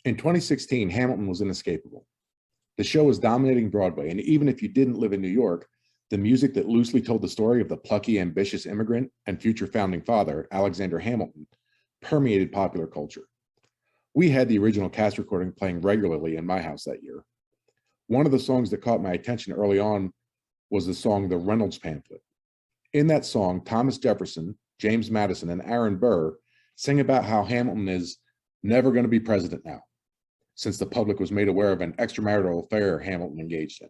In 2016, Hamilton was inescapable. The show was dominating Broadway, and even if you didn't live in New York, the music that loosely told the story of the plucky, ambitious immigrant and future founding father, Alexander Hamilton, permeated popular culture. We had the original cast recording playing regularly in my house that year. One of the songs that caught my attention early on was the song The Reynolds Pamphlet. In that song, Thomas Jefferson, James Madison, and Aaron Burr sing about how Hamilton is never going to be president now, since the public was made aware of an extramarital affair Hamilton engaged in.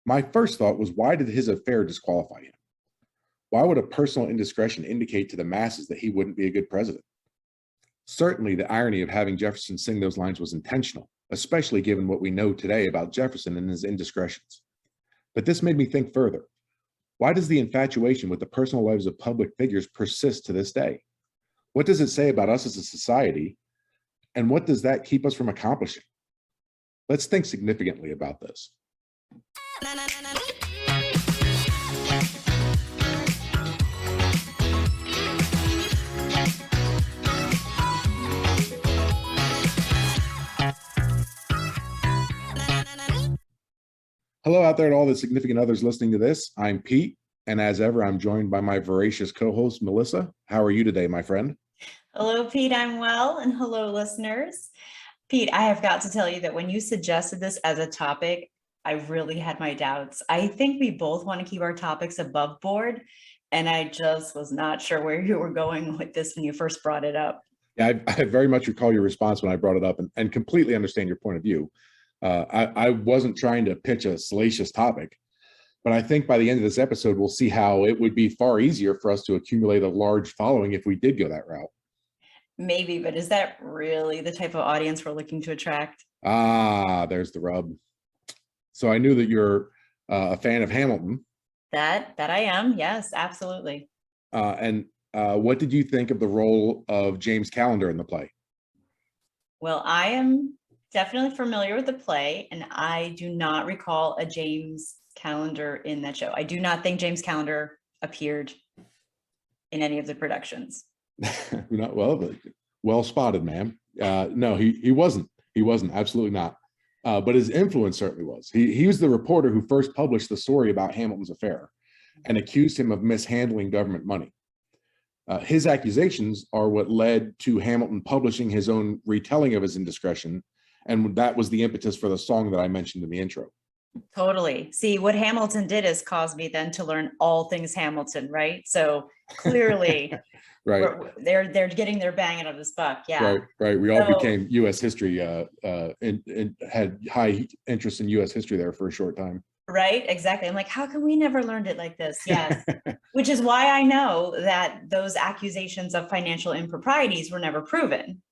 My first thought was, why did his affair disqualify him? Why would a personal indiscretion indicate to the masses that he wouldn't be a good president? Certainly, the irony of having Jefferson sing those lines was intentional, especially given what we know today about Jefferson and his indiscretions. But this made me think further. Why does the infatuation with the personal lives of public figures persist to this day? What does it say about us as a society? And what does that keep us from accomplishing? Let's think significantly about this. Hello out there to all the significant others listening to this. I'm Pete, and as ever, I'm joined by my voracious co-host, Melissa. How are you today, my friend? Hello, Pete. I'm well, and hello, listeners. Pete, I have got to tell you that when you suggested this as a topic, I really had my doubts. I think we both want to keep our topics above board, and I just was not sure where you were going with this when you first brought it up. Yeah, I very much recall your response when I brought it up and completely understand your point of view. I wasn't trying to pitch a salacious topic, but I think by the end of this episode, we'll see how it would be far easier for us to accumulate a large following if we did go that route. Maybe, but is that really the type of audience we're looking to attract? There's the rub. So I knew that you're a fan of Hamilton. That I am. Yes, absolutely. And what did you think of the role of James Callender in the play? Well, I am definitely familiar with the play, and I do not recall a James Callender in that show. I do not think James Callender appeared in any of the productions. Well spotted, ma'am. No, he wasn't. He wasn't. Absolutely not. But his influence certainly was. He was the reporter who first published the story about Hamilton's affair and accused him of mishandling government money. His accusations are what led to Hamilton publishing his own retelling of his indiscretion, and that was the impetus for the song that I mentioned in the intro. Totally. See, what Hamilton did is cause me then to learn all things Hamilton, right? So clearly, right. They're getting their bang out of this buck. Yeah. Right. We all became U.S. history and had high interest in U.S. history there for a short time. Right. Exactly. I'm like, how come we never learned it like this? Yes. Which is why I know that those accusations of financial improprieties were never proven.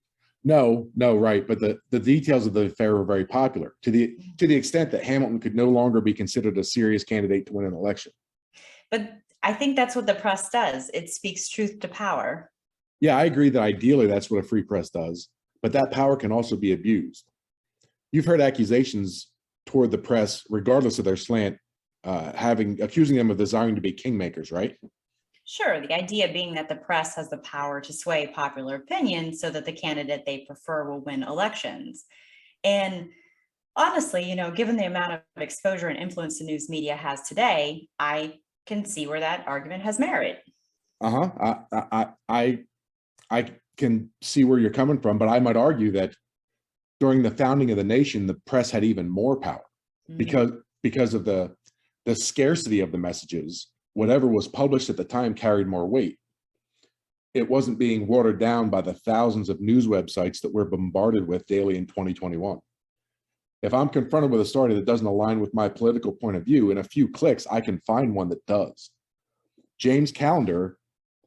No, right. But the details of the affair were very popular to the extent that Hamilton could no longer be considered a serious candidate to win an election. But I think that's what the press does. It speaks truth to power. Yeah, I agree that ideally that's what a free press does, but that power can also be abused. You've heard accusations toward the press, regardless of their slant, accusing them of desiring to be kingmakers, right? Sure. The idea being that the press has the power to sway popular opinion so that the candidate they prefer will win elections. And honestly, given the amount of exposure and influence the news media has today, I can see where that argument has merit. I can see where you're coming from, but I might argue that during the founding of the nation, the press had even more power because of the scarcity of the messages. Whatever was published at the time carried more weight. It wasn't being watered down by the thousands of news websites that we're bombarded with daily in 2021. If I'm confronted with a story that doesn't align with my political point of view, in a few clicks, I can find one that does. James Callender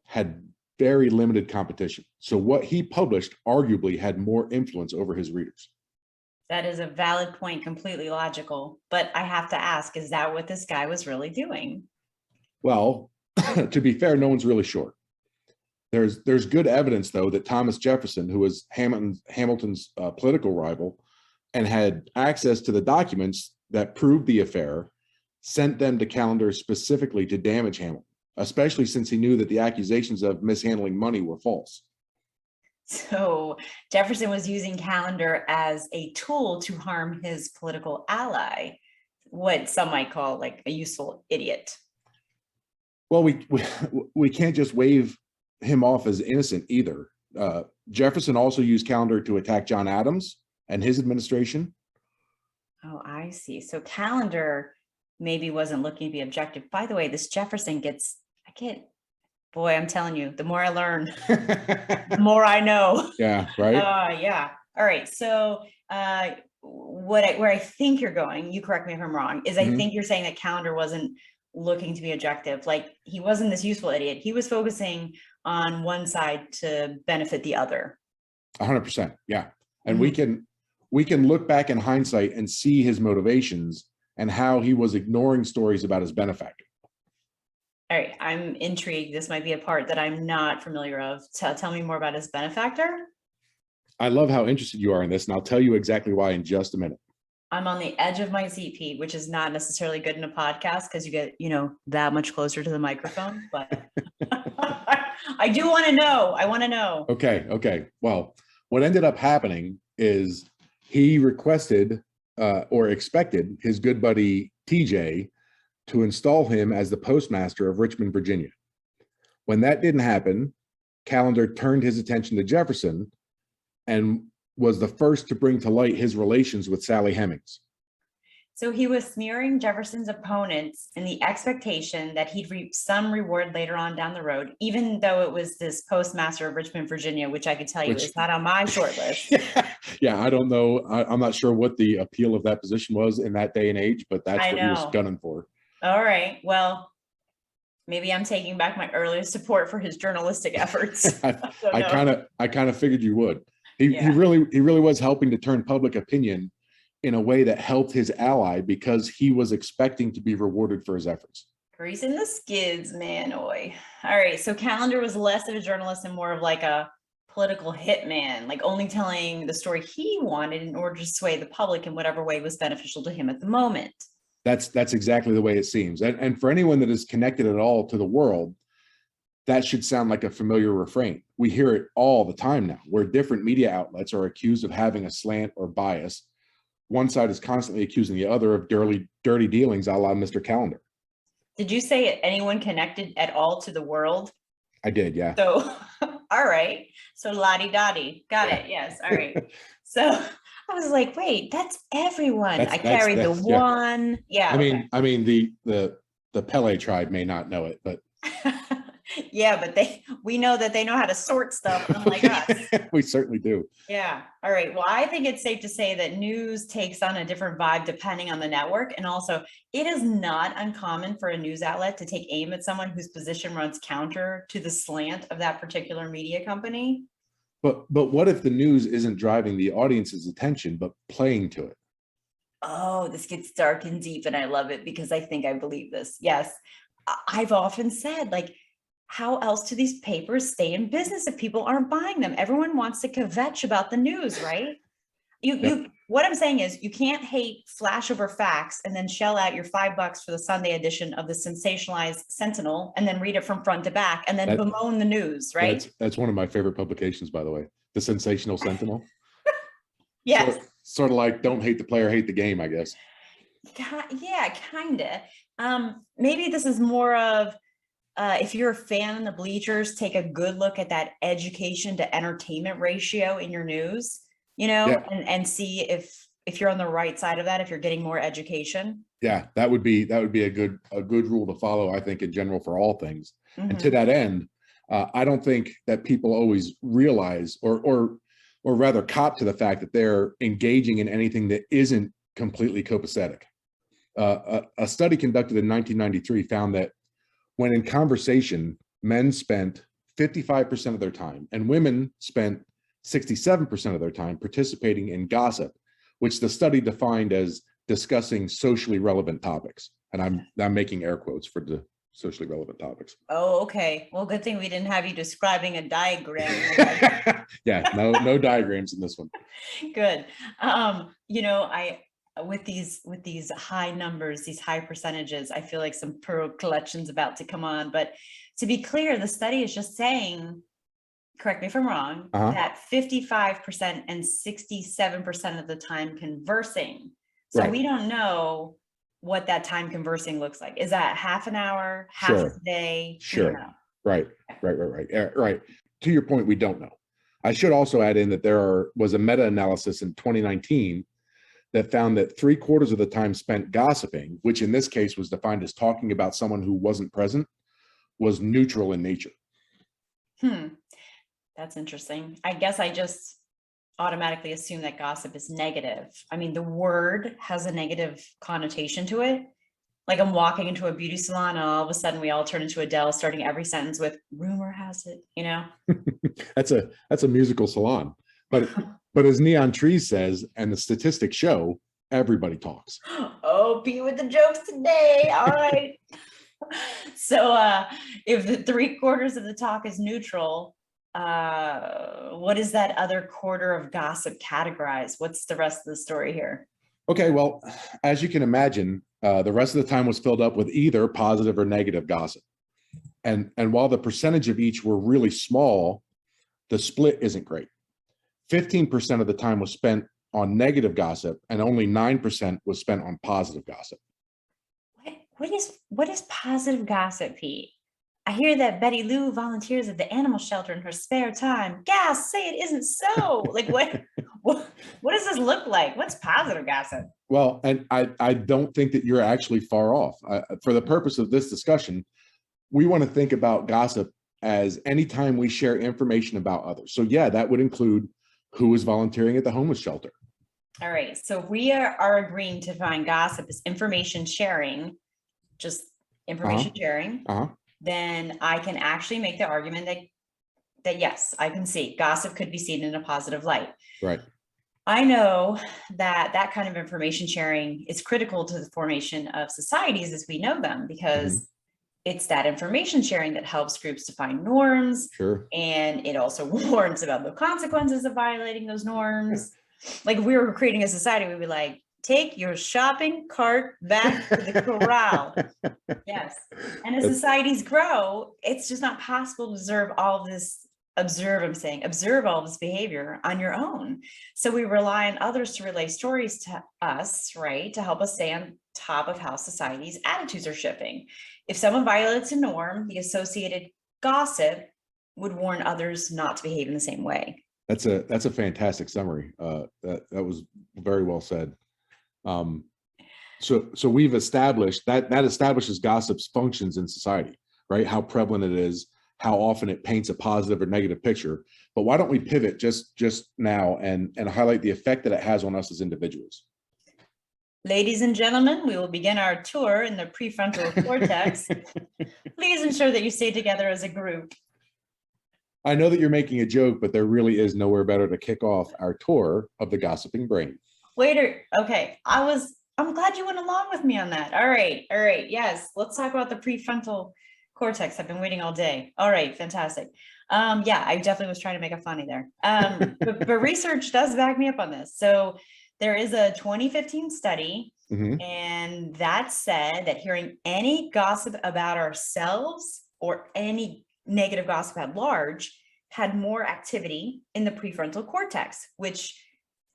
had very limited competition, so what he published arguably had more influence over his readers. That is a valid point, completely logical, but I have to ask, is that what this guy was really doing? Well, to be fair, no one's really sure. There's good evidence, though, that Thomas Jefferson, who was Hamilton's political rival and had access to the documents that proved the affair, sent them to Callender specifically to damage Hamilton, especially since he knew that the accusations of mishandling money were false. So Jefferson was using calendar as a tool to harm his political ally, what some might call like a useful idiot. Well, we can't just wave him off as innocent either. Jefferson also used calendar to attack John Adams and his administration. Oh, I see. So calendar maybe wasn't looking to be objective. By the way, this Jefferson boy, I'm telling you, the more I learn, the more I know. Yeah, right. Yeah. All right. So where I think you're going, you correct me if I'm wrong, is I think you're saying that calendar wasn't looking to be objective. Like he wasn't this useful idiot. He was focusing on one side to benefit the other. 100%. Yeah. And we can look back in hindsight and see his motivations and how he was ignoring stories about his benefactor. All right, I'm intrigued. This might be a part that I'm not familiar of. Tell me more about his benefactor. I love how interested you are in this, and I'll tell you exactly why in just a minute. I'm on the edge of my seat, Pete, which is not necessarily good in a podcast because you get, that much closer to the microphone, but I do want to know. I want to know. Okay. Well, what ended up happening is he requested or expected his good buddy TJ to install him as the postmaster of Richmond, Virginia. When that didn't happen, Calendar turned his attention to Jefferson and was the first to bring to light his relations with Sally Hemings. So he was smearing Jefferson's opponents in the expectation that he'd reap some reward later on down the road, even though it was this postmaster of Richmond, Virginia, which I could tell you is not on my short list. Yeah, I don't know. I'm not sure what the appeal of that position was in that day and age, but that's what he was gunning for. All right. Well, maybe I'm taking back my earlier support for his journalistic efforts. I kind of figured you would. He really was helping to turn public opinion in a way that helped his ally because he was expecting to be rewarded for his efforts. Greasing the skids, man. Oi. All right. So Calendar was less of a journalist and more of like a political hitman, like only telling the story he wanted in order to sway the public in whatever way was beneficial to him at the moment. That's exactly the way it seems. And for anyone that is connected at all to the world, that should sound like a familiar refrain. We hear it all the time now, where different media outlets are accused of having a slant or bias. One side is constantly accusing the other of dirty dealings, a la Mr. Calendar. Did you say anyone connected at all to the world? I did, yeah. So, all right. So la-di-da-di. Got it. Yes. All right. So I was like, wait, that's everyone. I carried the one. Yeah. I mean, the Pele tribe may not know it, but yeah, but we know that they know how to sort stuff, unlike us. We certainly do. Yeah. All right. Well, I think it's safe to say that news takes on a different vibe depending on the network. And also, it is not uncommon for a news outlet to take aim at someone whose position runs counter to the slant of that particular media company. But what if the news isn't driving the audience's attention, but playing to it? Oh, this gets dark and deep, and I love it because I think I believe this. Yes. I've often said, like, how else do these papers stay in business if people aren't buying them? Everyone wants to kvetch about the news, right? What I'm saying is you can't hate flash over facts and then shell out your $5 for the Sunday edition of the sensationalized Sentinel and then read it from front to back and then bemoan the news, right? That's one of my favorite publications, by the way, the Sensational Sentinel. Yes. Sort of like don't hate the player, hate the game, I guess. Yeah, kind of. Maybe this is more of, if you're a fan in the bleachers, take a good look at that education to entertainment ratio in your news, and see if you're on the right side of that, if you're getting more education. Yeah, that would be a good rule to follow, I think, in general for all things. And to that end, I don't think that people always realize or rather cop to the fact that they're engaging in anything that isn't completely copacetic. A study conducted in 1993 found that when in conversation, men spent 55% of their time and women spent 67% of their time participating in gossip, which the study defined as discussing socially relevant topics. And I'm making air quotes for the socially relevant topics. Oh, okay. Well, good thing we didn't have you describing a diagram. Yeah, no diagrams in this one. Good. With these high numbers, these high percentages, I feel like some pearl collection's about to come on. But to be clear, the study is just saying correct me if I'm wrong, Uh-huh. that 55% and 67% of the time conversing. So Right. we don't know what that time conversing looks like. Is that half an hour, half Sure. a day? We don't Sure. know. Right. Right. To your point, we don't know. I should also add in that was a meta-analysis in 2019 that found that 3/4 of the time spent gossiping, which in this case was defined as talking about someone who wasn't present, was neutral in nature. That's interesting. I guess I just automatically assume that gossip is negative. I mean, the word has a negative connotation to it. Like I'm walking into a beauty salon and all of a sudden we all turn into Adele, starting every sentence with rumor has it, you know? That's a musical salon. But as Neon Trees says, and the statistics show, everybody talks. Oh, Pete with the jokes today. All right. So if the 3/4 of the talk is neutral, what is that other quarter of gossip categorized? What's the rest of the story here? Okay, well, as you can imagine, the rest of the time was filled up with either positive or negative gossip. And while the percentage of each were really small, the split isn't great. 15% of the time was spent on negative gossip, and only 9% was spent on positive gossip. What is positive gossip, Pete? I hear that Betty Lou volunteers at the animal shelter in her spare time. Gas, say it isn't so. Like what does this look like? What's positive gossip? Well, and I don't think that you're actually far off. For the purpose of this discussion, we want to think about gossip as anytime we share information about others. So yeah, that would include who is volunteering at the homeless shelter. All right. So we are agreeing to find gossip as information sharing, just information sharing. Then I can actually make the argument that yes, I can see gossip could be seen in a positive light. Right. I know that kind of information sharing is critical to the formation of societies as we know them, because it's that information sharing that helps groups define norms. Sure. And it also warns about the consequences of violating those norms. Like if we were creating a society, we'd be like, take your shopping cart back to the corral. Yes. And as societies grow, it's just not possible to observe all this, observe all this behavior on your own. So we rely on others to relay stories to us, right? To help us stay on top of how society's attitudes are shifting. If someone violates a norm, the associated gossip would warn others not to behave in the same way. That's a fantastic summary. That was very well said. So we've established that establishes gossip's functions in society, right? How prevalent it is, how often it paints a positive or negative picture. But why don't we pivot just now and highlight the effect that it has on us as individuals? Ladies and gentlemen, we will begin our tour in the prefrontal cortex. Please ensure that you stay together as a group. I know that you're making a joke, but there really is nowhere better to kick off our tour of the gossiping brain. Waiter, okay, I'm glad you went along with me on that. All right, yes, let's talk about the prefrontal cortex. I've been waiting all day. All right, fantastic. Yeah, I definitely was trying to make a funny there. But research does back me up on this. So there is a 2015 study, and that said that hearing any gossip about ourselves or any negative gossip at large had more activity in the prefrontal cortex, which,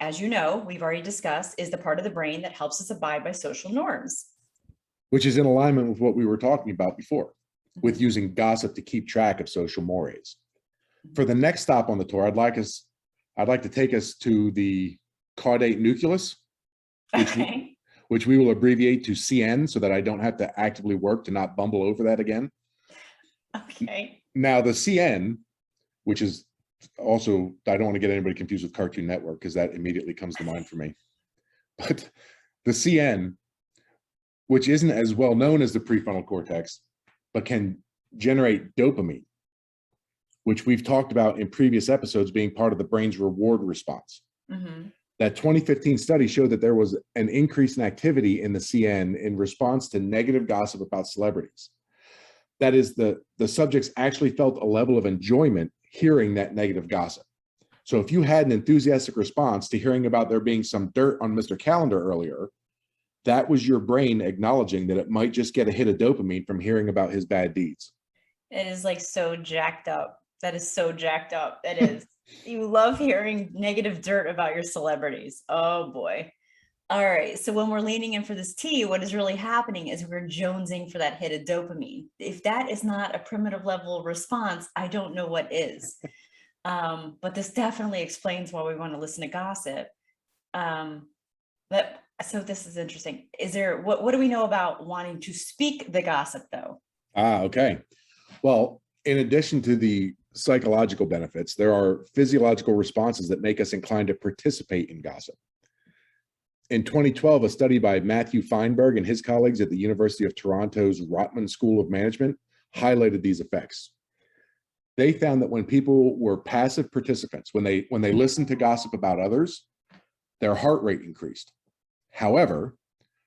as you know, we've already discussed, is the part of the brain that helps us abide by social norms. Which is in alignment with what we were talking about before, with using gossip to keep track of social mores. For the next stop on the tour, I'd like to take us to the caudate nucleus, which we will abbreviate to CN so that I don't have to actively work to not bumble over that again. Okay. Now the CN, which is also, I don't want to get anybody confused with Cartoon Network because that immediately comes to mind for me. But the CN, which isn't as well known as the prefrontal cortex, but can generate dopamine, which we've talked about in previous episodes being part of the brain's reward response. That 2015 study showed that there was an increase in activity in the CN in response to negative gossip about celebrities. That is, the subjects actually felt a level of enjoyment hearing that negative gossip. So if you had an enthusiastic response to hearing about there being some dirt on Mr. Calendar earlier, that was your brain acknowledging that it might just get a hit of dopamine from hearing about his bad deeds. It is like so jacked up. That is so jacked up. That is. You love hearing negative dirt about your celebrities. Oh boy. All right. So when we're leaning in for this tea, what is really happening is we're jonesing for that hit of dopamine. If that is not a primitive level response, I don't know what is. But this definitely explains why we want to listen to gossip. So this is interesting. Is there what do we know about wanting to speak the gossip though? Okay. Well, in addition to the psychological benefits, there are physiological responses that make us inclined to participate in gossip. In 2012, a study by Matthew Feinberg and his colleagues at the University of Toronto's Rotman School of Management highlighted these effects. They found that when people were passive participants, when they listened to gossip about others, their heart rate increased. However,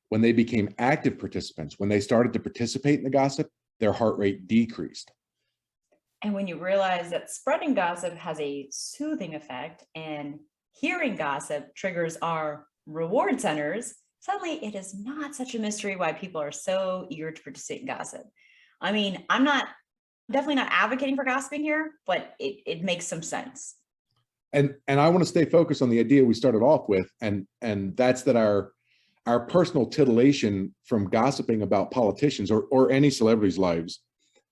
when they became active participants, when they started to participate in the gossip, their heart rate decreased. And when you realize that spreading gossip has a soothing effect and hearing gossip triggers our reward centers, suddenly it is not such a mystery why people are so eager to participate in gossip. I mean, I'm definitely not advocating for gossiping here, but it makes some sense. And I want to stay focused on the idea we started off with, and that's that our personal titillation from gossiping about politicians or any celebrities' lives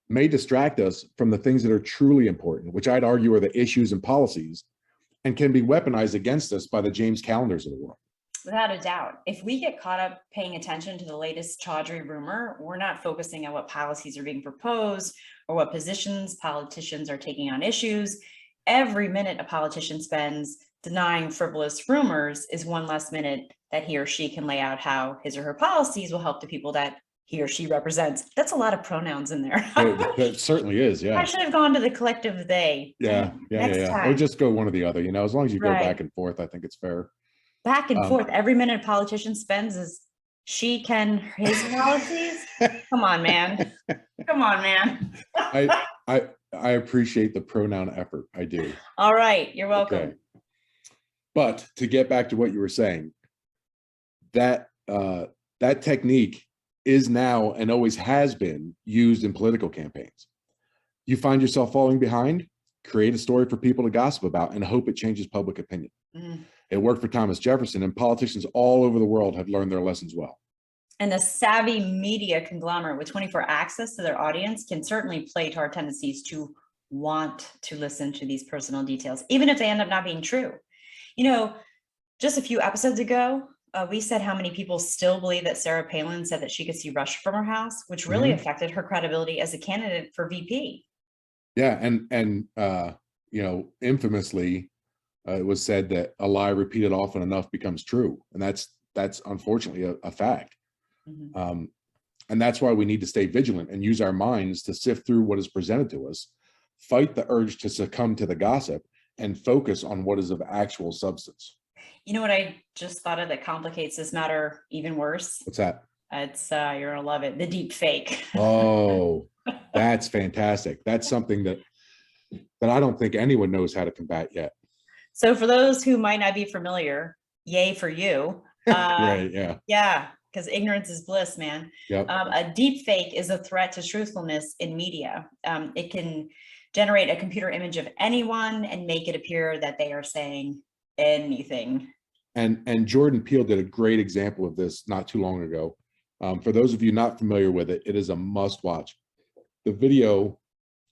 may distract us from the things that are truly important, which I'd argue are the issues and policies, and can be weaponized against us by the James Callendars of the world. Without a doubt, if we get caught up paying attention to the latest tawdry rumor, we're not focusing on what policies are being proposed or what positions politicians are taking on issues. Every minute a politician spends denying frivolous rumors is one less minute that he or she can lay out how his or her policies will help the people that he or she represents. That's a lot of pronouns in there. It certainly is, yeah. I should have gone to the collective they. Yeah. Next time. Or just go one or the other, as long as you go Right. back and forth, I think it's fair. Back and forth. Every minute a politician spends is she can his policies. Come on, man. Come on, man. I appreciate the pronoun effort. I do. All right. You're welcome. Okay. But to get back to what you were saying, that technique is now and always has been used in political campaigns. You find yourself falling behind, create a story for people to gossip about and hope it changes public opinion. It worked for Thomas Jefferson, and politicians all over the world have learned their lessons well. And a savvy media conglomerate with 24 access to their audience can certainly play to our tendencies to want to listen to these personal details, even if they end up not being true. Just a few episodes ago, we said how many people still believe that Sarah Palin said that she could see Russia from her house, which really affected her credibility as a candidate for VP. Yeah, and infamously, it was said that a lie repeated often enough becomes true, and that's unfortunately a fact. And that's why we need to stay vigilant and use our minds to sift through what is presented to us, fight the urge to succumb to the gossip, and focus on what is of actual substance. You know what I just thought of that complicates this matter even worse? What's that? It's you're gonna love it. The deep fake. Oh, that's fantastic. That's something that I don't think anyone knows how to combat yet. So for those who might not be familiar, yay for you. Right, yeah. Yeah, because ignorance is bliss, man. Yep. A deep fake is a threat to truthfulness in media. It can generate a computer image of anyone and make it appear that they are saying anything. And Jordan Peele did a great example of this not too long ago. For those of you not familiar with it, it is a must watch. The video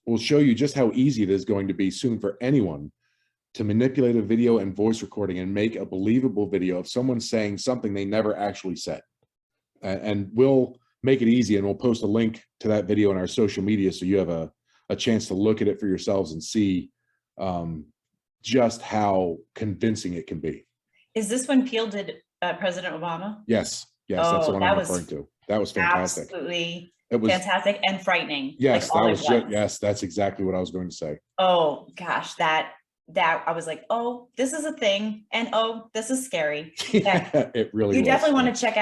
will show you just how easy it is going to be soon for anyone to manipulate a video and voice recording and make a believable video of someone saying something they never actually said. And we'll make it easy, and we'll post a link to that video on our social media so you have a chance to look at it for yourselves and see just how convincing it can be. Is this when Peele did President Obama? Yes, that's the one I'm referring to. That was fantastic. Absolutely. It was fantastic and frightening. Yes, yes, that's exactly what I was going to say. Oh gosh, that I was like, oh, this is a thing, and oh, this is scary. Yeah, it really. You definitely want to check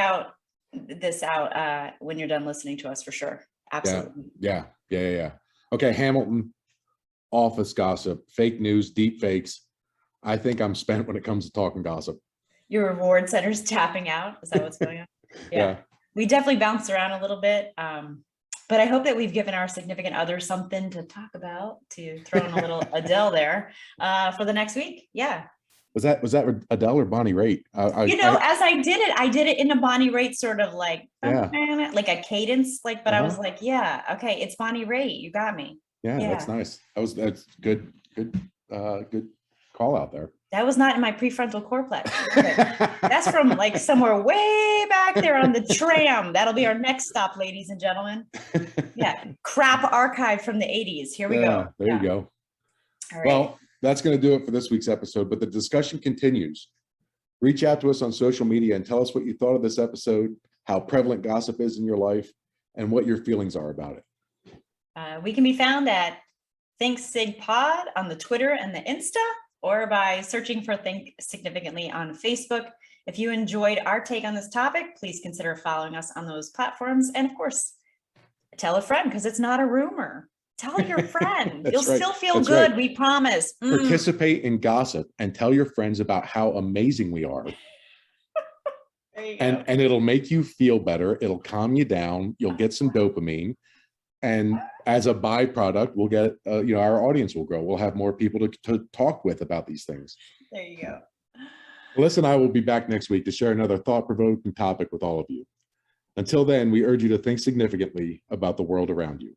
this out when you're done listening to us for sure. Absolutely. Yeah. Okay, Hamilton, office gossip, fake news, deep fakes. I think I'm spent when it comes to talking gossip. Your reward center's tapping out. Is that what's going on? Yeah. We definitely bounced around a little bit. But I hope that we've given our significant other something to talk about, to throw in a little Adele there for the next week. Yeah. Was that Adele or Bonnie Raitt? As I did it in a Bonnie Raitt sort of like, Yeah. like a cadence, like, but I was Uh-huh. like, yeah, okay, it's Bonnie Raitt. You got me. Yeah, Yeah. that's nice. That's good call out there. That was not in my prefrontal cortex. That's from like somewhere way back there on the tram. That'll be our next stop, ladies and gentlemen. Yeah. Crap archive from the 80s. Here we go. There you go. All right. Well, that's going to do it for this week's episode, but the discussion continues. Reach out to us on social media and tell us what you thought of this episode, how prevalent gossip is in your life, and what your feelings are about it. We can be found at Think Sig Pod on the Twitter and the Insta, or by searching for Think Significantly on Facebook. If you enjoyed our take on this topic, please consider following us on those platforms. And of course, tell a friend, because it's not a rumor. Tell your friend. You'll still feel good, we promise. Participate in gossip and tell your friends about how amazing we are. There you go. And it'll make you feel better. It'll calm you down. You'll get some dopamine. And as a byproduct, we'll get, our audience will grow. We'll have more people to talk with about these things. There you go. Melissa and I will be back next week to share another thought-provoking topic with all of you. Until then, we urge you to think significantly about the world around you.